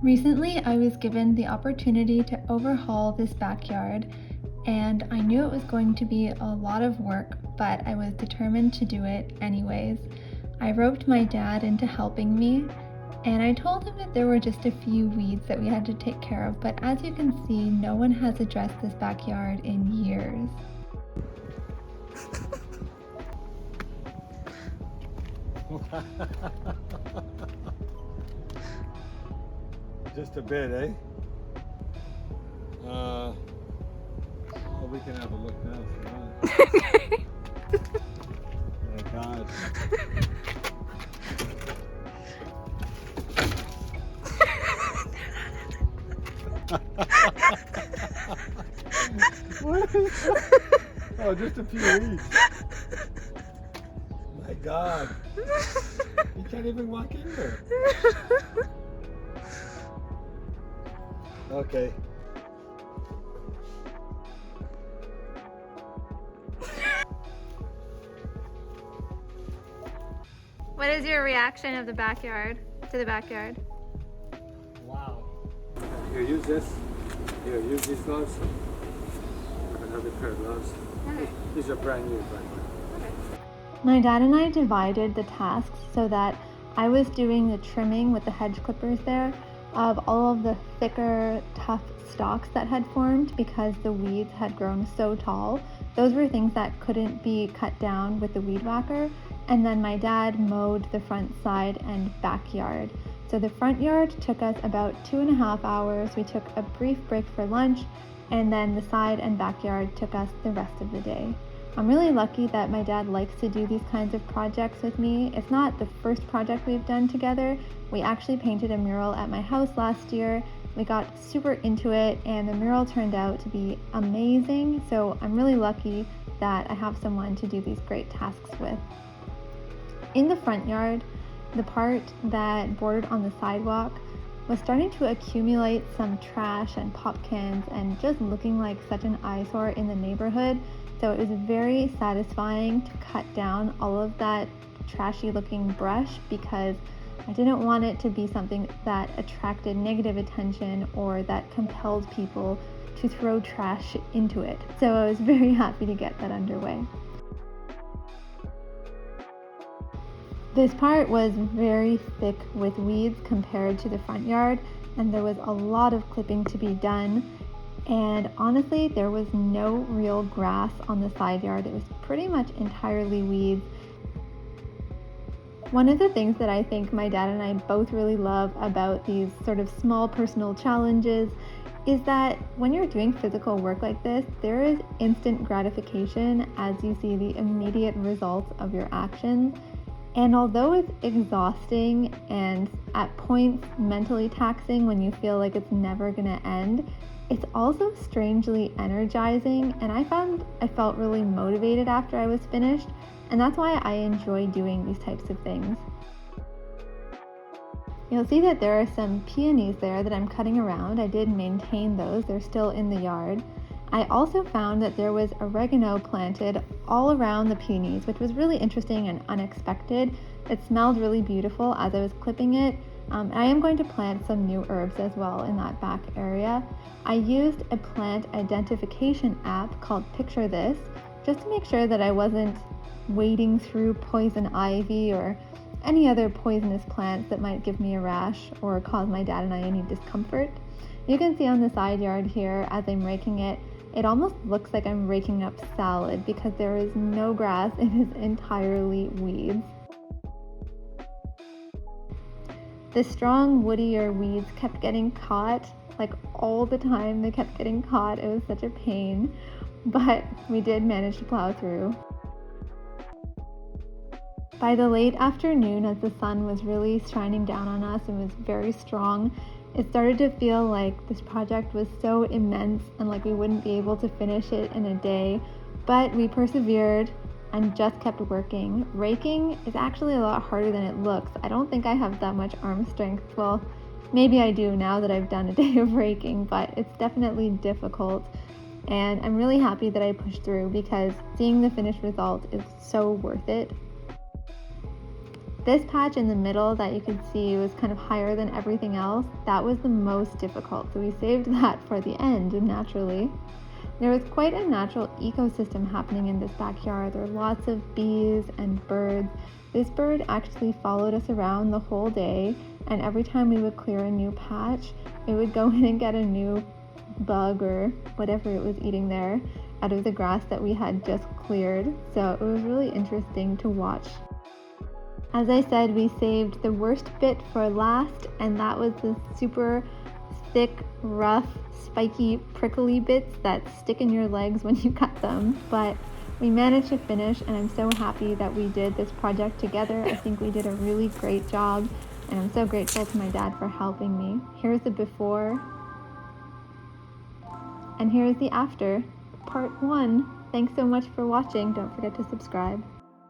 Recently, I was given the opportunity to overhaul this backyard, and I knew it was going to be a lot of work, but I was determined to do it anyways. I roped my dad into helping me, and I told him that there were just a few weeds that we had to take care of, but as you can see, no one has addressed this backyard in years. Just a bit, eh? Well, we can have a look now if you want. Oh my God. What is that? Oh, just a few weeks. My God. You can't even walk in there. Okay. What is your reaction of the backyard, to the backyard? Wow. Here, use this. Here, use these gloves. Another pair of gloves. Okay. These are brand new, by the way. Okay. My dad and I divided the tasks so that I was doing the trimming with the hedge clippers there of all of the thicker, tough stalks that had formed because the weeds had grown so tall. Those were things that couldn't be cut down with the weed whacker. And then my dad mowed the front side and backyard. So the front yard took us about 2.5 hours. We took a brief break for lunch, and then the side and backyard took us the rest of the day. I'm really lucky that my dad likes to do these kinds of projects with me. It's not the first project we've done together. We actually painted a mural at my house last year. We got super into it, and the mural turned out to be amazing. So I'm really lucky that I have someone to do these great tasks with. In the front yard, the part that bordered on the sidewalk was starting to accumulate some trash and pop cans and just looking like such an eyesore in the neighborhood. So it was very satisfying to cut down all of that trashy looking brush because I didn't want it to be something that attracted negative attention or that compelled people to throw trash into it. So I was very happy to get that underway. This part was very thick with weeds compared to the front yard, and there was a lot of clipping to be done. And honestly, there was no real grass on the side yard. It was pretty much entirely weeds. One of the things that I think my dad and I both really love about these sort of small personal challenges is that when you're doing physical work like this, there is instant gratification as you see the immediate results of your actions. And although it's exhausting and at points mentally taxing when you feel like it's never gonna end, it's also strangely energizing, and I felt really motivated after I was finished, and that's why I enjoy doing these types of things. You'll see that there are some peonies there that I'm cutting around. I did maintain those, they're still in the yard. I also found that there was oregano planted all around the peonies, which was really interesting and unexpected. It smelled really beautiful as I was clipping it. I am going to plant some new herbs as well in that back area. I used a plant identification app called Picture This just to make sure that I wasn't wading through poison ivy or any other poisonous plants that might give me a rash or cause my dad and I any discomfort. You can see on the side yard here as I'm raking it, it almost looks like I'm raking up salad because there is no grass, it is entirely weeds. The strong, woodier weeds kept getting caught, like all the time they kept getting caught. It was such a pain, but we did manage to plow through. By the late afternoon, as the sun was really shining down on us and was very strong, it started to feel like this project was so immense and like we wouldn't be able to finish it in a day, but we persevered and just kept working. Raking is actually a lot harder than it looks. I don't think I have that much arm strength. Well, maybe I do now that I've done a day of raking, but it's definitely difficult. And I'm really happy that I pushed through because seeing the finished result is so worth it. This patch in the middle that you could see was kind of higher than everything else. That was the most difficult, so we saved that for the end, naturally. There was quite a natural ecosystem happening in this backyard. There were lots of bees and birds. This bird actually followed us around the whole day, and every time we would clear a new patch, it would go in and get a new bug or whatever it was eating there out of the grass that we had just cleared. So it was really interesting to watch. As I said, we saved the worst bit for last, and that was the super thick, rough, spiky, prickly bits that stick in your legs when you cut them. But we managed to finish, and I'm so happy that we did this project together. I think we did a really great job, and I'm so grateful to my dad for helping me. Here's the before, and here's the after, part 1. Thanks so much for watching. Don't forget to subscribe.